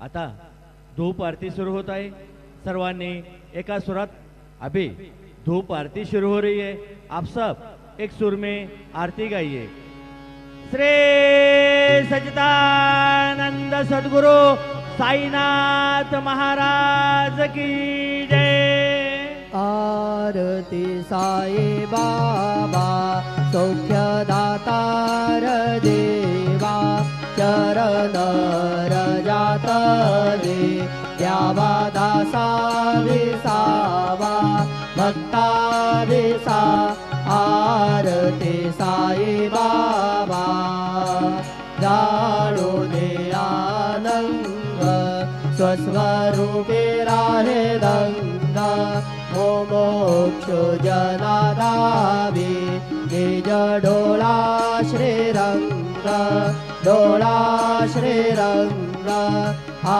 आता धूप आरती शुरू होत आहे। सर्वांनी एका सुरात अभी धूप आरती शुरू हो रही है। आप सब एक सुर में आरती गाइए। श्री सच्चिदानंद सद्गुरु साईनाथ महाराज की जय। आरती साई बाबा सौख्यदातार देवा चरण रजात दे द्यावा दासा विसावा भक्ता विसा। आरती साई बाबा जाणू दे आनंद स्वस्वरूपे राहे दंग मोक्ष जनादावी निज डोळा श्रीरंग डोळा श्रीरंग